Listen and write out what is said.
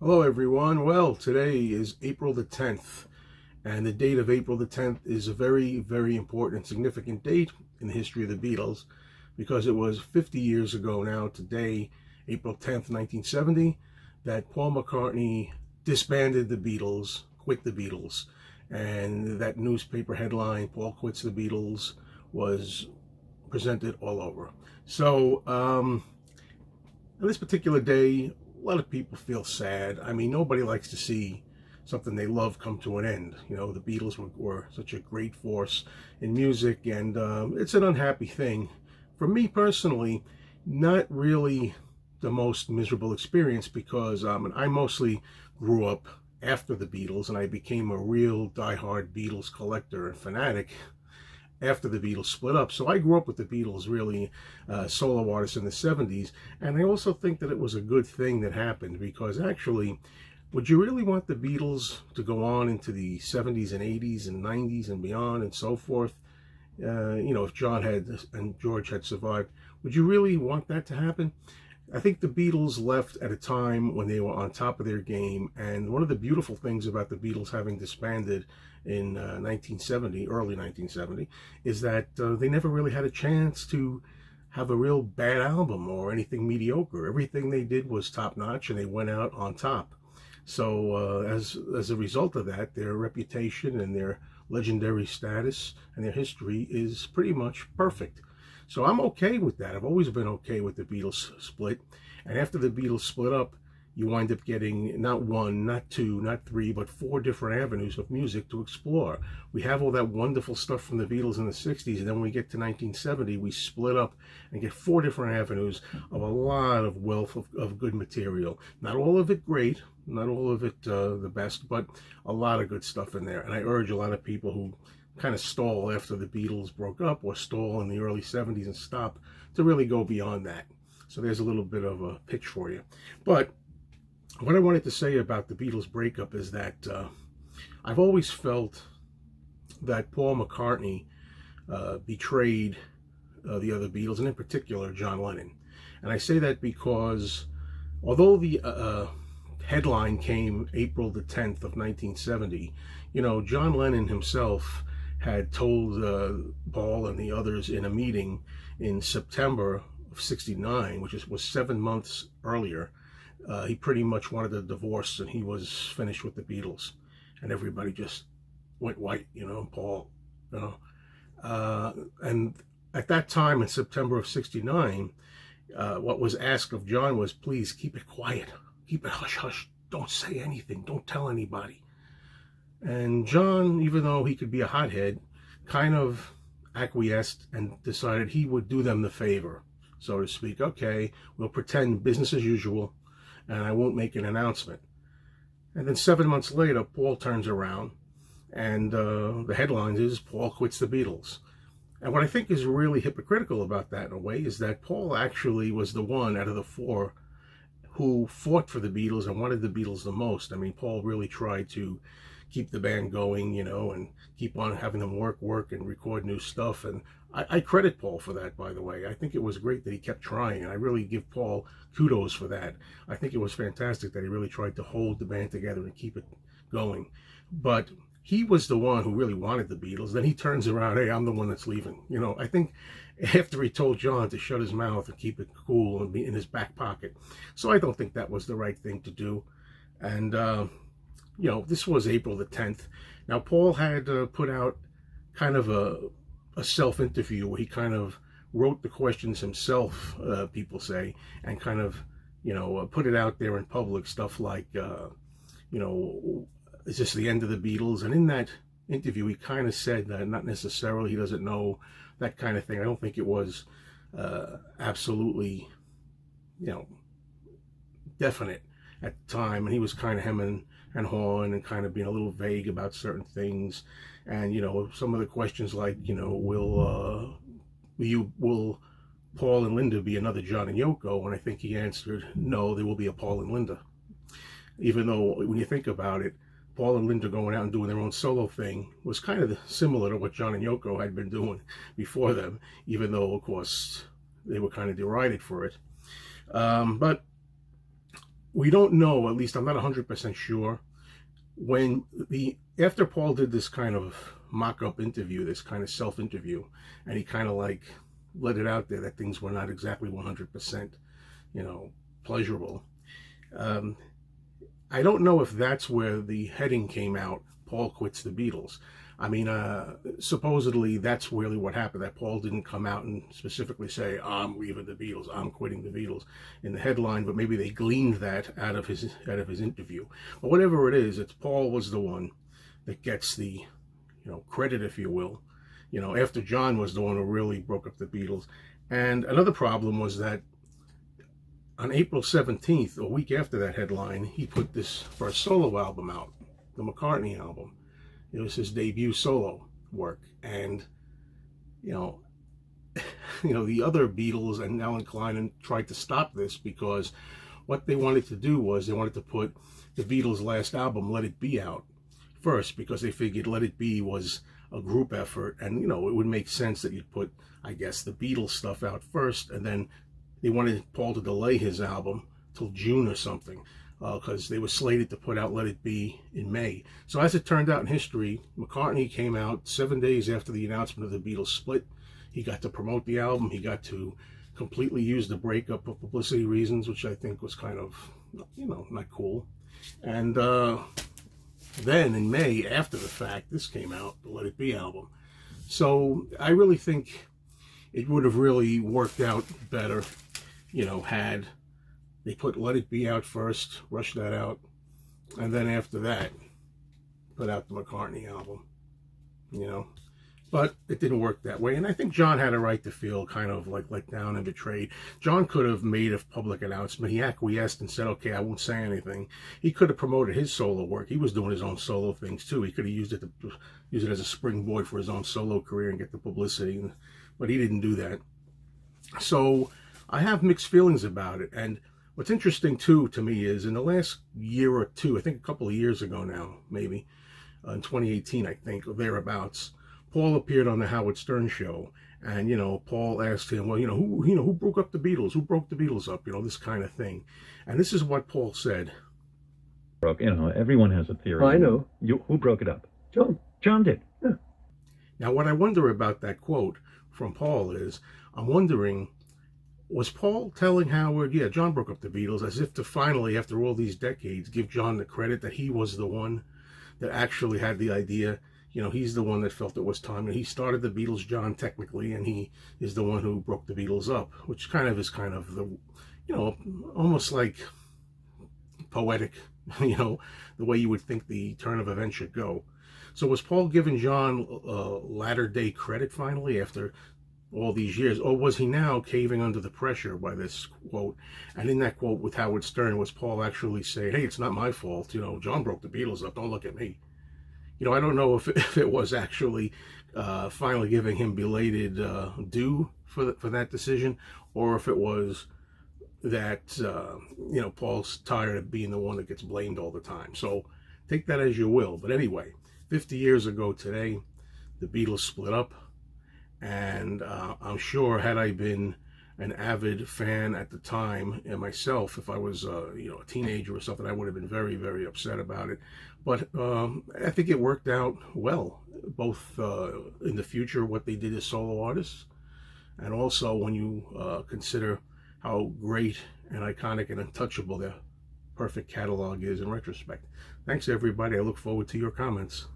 Hello everyone. Well, today is April the 10th, and the date of April the 10th is a very, very important and significant date in the history of the Beatles, because it was 50 years ago now today, April 10th, 1970, that Paul McCartney disbanded the Beatles, quit the Beatles, and that newspaper headline, Paul quits the Beatles, was presented all over. So, on this particular day, a lot of people feel sad. I mean, nobody likes to see something they love come to an end. You know, the Beatles were such a great force in music, and it's an unhappy thing. For me personally, not really the most miserable experience, because I mostly grew up after the Beatles, and I became a real diehard Beatles collector and fanatic after the Beatles split up. So I grew up with the Beatles, really solo artists in the 70s, and I also think that it was a good thing that happened, because actually, would you really want the Beatles to go on into the 70s and 80s and 90s and beyond and so forth? If John had and George had survived, would you really want that to happen? I think the Beatles left at a time when they were on top of their game, and one of the beautiful things about the Beatles having disbanded in 1970, early 1970, is that they never really had a chance to have a real bad album or anything mediocre. Everything they did was top-notch, and they went out on top. So as a result of that, their reputation and their legendary status and their history is pretty much perfect. So I'm okay with that. I've always been okay with the Beatles split. And after the Beatles split up, you wind up getting not one, not two, not three, but four different avenues of music to explore. We have all that wonderful stuff from the Beatles in the 60s, and then when we get to 1970, we split up and get four different avenues of a lot of wealth of good material. Not all of it great, not all of it the best, but a lot of good stuff in there. And I urge a lot of people who kind of stall after the Beatles broke up, or stall in the early 70s and stop, to really go beyond that. So there's a little bit of a pitch for you. But what I wanted to say about the Beatles breakup is that I've always felt that Paul McCartney betrayed the other Beatles, and in particular John Lennon. And I say that because although the headline came April the 10th of 1970, John Lennon himself had told Paul and the others in a meeting in September of '69, which was 7 months earlier, he pretty much wanted a divorce and he was finished with the Beatles. And everybody just went white, Paul, and at that time in September of '69, what was asked of John was, please keep it quiet, keep it hush hush, don't say anything, don't tell anybody. And John, even though he could be a hothead, kind of acquiesced and decided he would do them the favor, so to speak. Okay, we'll pretend business as usual, and I won't make an announcement. And then 7 months later, Paul turns around, and the headline is, Paul quits the Beatles. And what I think is really hypocritical about that, in a way, is that Paul actually was the one out of the four who fought for the Beatles and wanted the Beatles the most. I mean, Paul really tried to keep the band going, and keep on having them work and record new stuff. And I credit Paul for that, by the way. I think it was great that he kept trying, and I really give Paul kudos for that. I think it was fantastic that he really tried to hold the band together and keep it going. But he was the one who really wanted the Beatles. Then he turns around, hey, I'm the one that's leaving. I think after he told John to shut his mouth and keep it cool and be in his back pocket. So I don't think that was the right thing to do. And, this was April the 10th. Now, Paul had put out kind of a self-interview where he kind of wrote the questions himself, people say, and kind of, put it out there in public, stuff like, is this the end of the Beatles? And in that interview, he kind of said that not necessarily, he doesn't know, that kind of thing. I don't think it was absolutely, definite at the time. And he was kind of hemming and hawing and kind of being a little vague about certain things. And, some of the questions like, will Paul and Linda be another John and Yoko? And I think he answered, no, there will be a Paul and Linda. Even though when you think about it, Paul and Linda going out and doing their own solo thing was kind of similar to what John and Yoko had been doing before them, even though, of course, they were kind of derided for it. But we don't know, at least I'm not 100% sure, when after Paul did this kind of mock-up interview, this kind of self-interview, and he kind of like let it out there that things were not exactly 100%, pleasurable. I don't know if that's where the heading came out, Paul quits the Beatles. I mean, supposedly that's really what happened, that Paul didn't come out and specifically say, I'm leaving the Beatles, I'm quitting the Beatles in the headline, but maybe they gleaned that out of his interview. But whatever it is, it's Paul was the one that gets the, credit, if you will, after John was the one who really broke up the Beatles. And another problem was that on April 17th, a week after that headline, he put this first solo album out, the McCartney album. It was his debut solo work, and the other Beatles and Alan Klein tried to stop this, because what they wanted to do was they wanted to put the Beatles' last album, Let It Be, out first, because they figured Let It Be was a group effort, and it would make sense that you'd put, I guess, the Beatles stuff out first, and then they wanted Paul to delay his album till June or something, because they were slated to put out Let It Be in May. So as it turned out in history, McCartney came out 7 days after the announcement of the Beatles Split. He got to promote the album. He got to completely use the breakup for publicity reasons, which I think was kind of, not cool. And then in May, after the fact, this came out, the Let It Be album. So I really think it would have really worked out better, had they put Let It Be out first, rushed that out, and then after that, put out the McCartney album, But it didn't work that way, and I think John had a right to feel kind of like let down and betrayed. John could have made a public announcement. He acquiesced and said, okay, I won't say anything. He could have promoted his solo work. He was doing his own solo things too. He could have used it as a springboard for his own solo career and get the publicity, but he didn't do that. So I have mixed feelings about it. And what's interesting too to me is in the last year or two, I think a couple of years ago now, maybe in 2018, I think, or thereabouts, Paul appeared on the Howard Stern show, and Paul asked him, well, who broke up the Beatles? Who broke the Beatles up? This kind of thing. And this is what Paul said. Everyone has a theory. Oh, I know. Who broke it up? John. John did. Yeah. Now, what I wonder about that quote from Paul is, I'm wondering, was Paul telling Howard, yeah, John broke up the Beatles, as if to finally, after all these decades, give John the credit that he was the one that actually had the idea? He's the one that felt it was time. And he started the Beatles, John, technically, and he is the one who broke the Beatles up, which is the, almost like poetic, the way you would think the turn of events should go. So was Paul giving John latter day credit finally after all these years, or was he now caving under the pressure by this quote? And in that quote with Howard Stern, was Paul actually saying, hey, it's not my fault, John broke the Beatles up, don't look at me? I don't know if it was actually finally giving him belated due for that decision, or if it was that Paul's tired of being the one that gets blamed all the time. So take that as you will. But anyway, 50 years ago today, the Beatles split up, and I'm sure had I been an avid fan at the time, and myself, if I was a teenager or something, I would have been very, very upset about it. But I think it worked out well, both in the future, what they did as solo artists, and also when you consider how great and iconic and untouchable their perfect catalog is in retrospect. Thanks, everybody. I look forward to your comments.